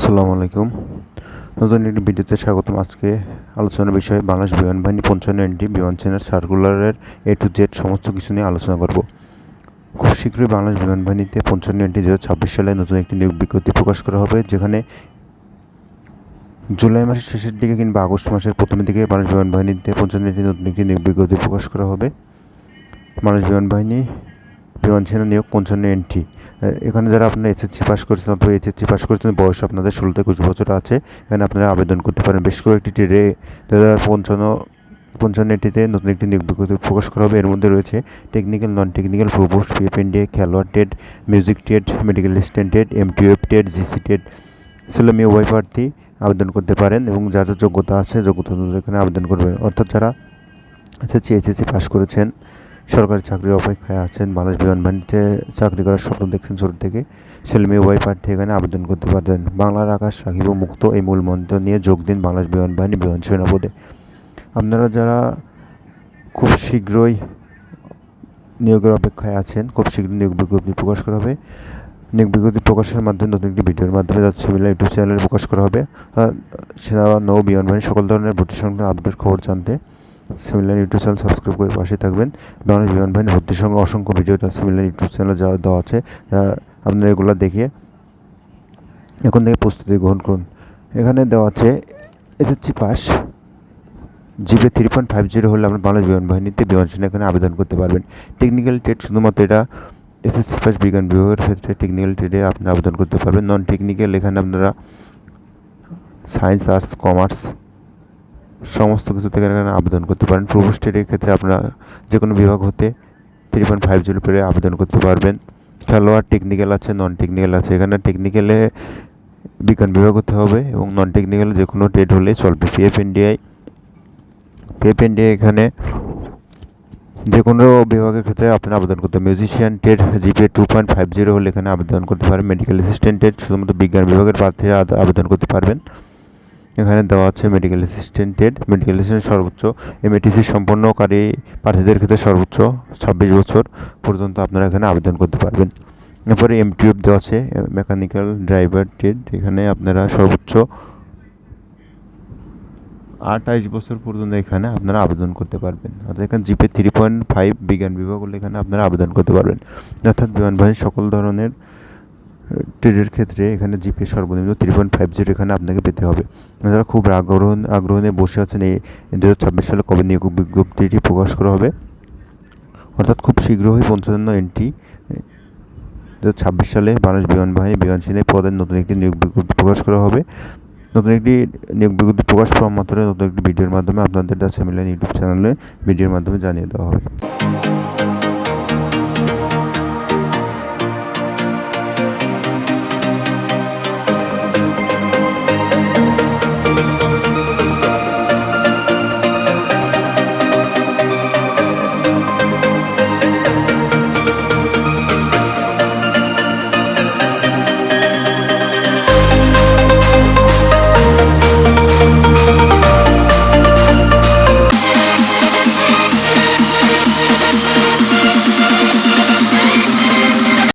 আসসালামু আলাইকুম। নতুন একটি ভিডিওতে স্বাগতম। আজকে আলোচনার বিষয় বাংলাদেশ বিমান বাহিনী 55 বিমান সেনার সার্কুলারের A to Z সমস্ত কিছু নিয়ে আলোচনা করব। খুব শীঘ্রই বাংলাদেশ বিমান বাহিনীতে 55 2026 সালে নতুন একটি নিয়োগ বিজ্ঞপ্তি প্রকাশ করা হবে, যেখানে জুলাই মাসের শেষের দিকে কিংবা আগস্ট মাসের প্রথমের দিকে বাংলাদেশ বিমান বাহিনীতে 55 নতুন একটি নিয়োগ বিজ্ঞপ্তি প্রকাশ করা হবে। বাংলাদেশ বিমান বাহিনী বিমান সেনা নিয়োগ 55 এখানে যারা আপনারা এসএসসি পাস করেছেন অথবা এইচএসসি পাস করেছেন, বয়স আপনাদের 16 থেকে 21 বছর আছে, এখানে আপনারা আবেদন করতে পারেন। বেশ কয়েকটি ট্রেডে 2055 নতুন একটি নিয়োগ বিজ্ঞপ্তি প্রকাশ করা হবে। এর মধ্যে রয়েছে টেকনিক্যাল, নন টেকনিক্যাল, প্রোভোস্ট, পিএফএনডিএ, খেলোয়াড় trade, music trade, medical assistant trade, MTF trade, GC trade. ছেলে মেয়ে উভয় প্রার্থী আবেদন করতে পারেন এবং যার যোগ্যতা আছে যোগ্যতা অনুযায়ী এখানে আবেদন করবেন। অর্থাৎ যারা এসএসসি এইচএসসি পাস করেছেন, সরকারি চাকরির অপেক্ষায় আছেন, বাংলাদেশ বিমান বাহিনীতে চাকরি করার স্বপ্ন দেখছেন ছোট থেকে, ছেলে মেয়ে উভয় প্রার্থী এখানে আবেদন করতে পারবেন। বাংলার আকাশ রাখিব মুক্ত এই মূল মন্ত্র নিয়ে যোগ দিন বাংলাদেশ বিমান বাহিনী বিমান সেনা পদে। আপনারা যারা খুব শীঘ্রই নিয়োগের অপেক্ষায় আছেন, খুব শীঘ্রই নিয়োগ বিজ্ঞপ্তি প্রকাশ করা হবে। নিয়োগ বিজ্ঞপ্তি প্রকাশের মাধ্যমে নতুন একটি ভিডিওর মাধ্যমে যাতে সিমিলার ইউটিউব চ্যানেলে প্রকাশ করা হবে। সেনা নৌ বিমান বাহিনীর সকল ধরনের ভর্তি সংক্রান্ত আপডেট খবর জানতে সিমিলার ইউটিউব চ্যানেল সাবস্ক্রাইব করে পাশে থাকবেন। বাংলাদেশ বিমান বাহিনী ভর্তি সংক্রান্ত অসংখ্য ভিডিওটা সিমিলার ইউটিউব চ্যানেলে যা দেওয়া আছে, আপনারা এগুলো দেখে এখন থেকে প্রস্তুতি গ্রহণ করুন। এখানে দেওয়া আছে এসএসসি পাস জিপে 3.50 হলে আপনার বাংলাদেশ বিমান বাহিনীতে বিমান সেনা এখানে আবেদন করতে পারবেন। টেকনিক্যাল ট্রেড শুধুমাত্র এটা এসএসসি পাস বিজ্ঞান বিভাগের ক্ষেত্রে টেকনিক্যাল ট্রেডে আপনি আবেদন করতে পারবেন। নন টেকনিক্যাল এখানে আপনারা সায়েন্স, আর্টস, কমার্স সমস্ত কিছু থেকে এখানে আবেদন করতে পারেন। প্রোভোস্ট ট্রেডের ক্ষেত্রে আপনারা যে কোনো বিভাগ হতে 3.50 পেরে আবেদন করতে পারবেন। খেলোয়াড় টেকনিক্যাল আছে, নন টেকনিক্যাল আছে। এখানে টেকনিক্যালে বিজ্ঞান বিভাগ হতে হবে এবং নন টেকনিক্যালে যে কোনো ট্রেড হলে চলবে। পিএফএনডিআই এখানে যে কোনো বিভাগের ক্ষেত্রে আপনারা আবেদন করতে হবে। মিউজিশিয়ান ট্রেড জিপে 2.50 হলে এখানে আবেদন করতে পারেন। মেডিকেল অ্যাসিস্ট্যান্ট ট্রেড শুধুমাত্র বিজ্ঞান বিভাগের প্রার্থীরা আবেদন করতে পারবেন। এখানে দেওয়া আছে medical assistant trade, medical assistant সর্বোচ্চ এমএটিসি সম্পন্নকারী প্রার্থীদের ক্ষেত্রে সর্বোচ্চ 26 বছর পর্যন্ত আপনারা এখানে আবেদন করতে পারবেন। এরপরে এমটিএফ দেওয়া আছে মেকানিক্যাল ড্রাইভার ট্রেড, এখানে আপনারা সর্বোচ্চ 28 বছর পর্যন্ত এখানে আপনারা আবেদন করতে পারবেন। অর্থাৎ এখানে জিপে 3.5 বিজ্ঞান বিভাগ হলে এখানে আপনারা আবেদন করতে পারবেন। অর্থাৎ বিমান বাহিনীর সকল ধরনের ট্রেডের ক্ষেত্রে এখানে জিপে সর্বনিম্ন 3.50 এখানে আপনাকে পেতে হবে। যারা খুব আগ্রহ নিয়ে বসে আছেন এই 2026 সালে কবে নিয়োগ বিজ্ঞপ্তিটি প্রকাশ করা হবে, অর্থাৎ খুব শীঘ্রই 55 2026 সালে বাংলাদেশ বিমান বাহিনী বিমান সেনায় পদের নতুন একটি নিয়োগ বিজ্ঞপ্তি প্রকাশ করা হবে। নতুন একটি নিয়োগ বিজ্ঞপ্তি প্রকাশ পাওয়া মাত্র নতুন একটি ভিডিওর মাধ্যমে আপনাদের সিমিলার ইউটিউব চ্যানেলে ভিডিওর মাধ্যমে জানিয়ে দেওয়া হবে।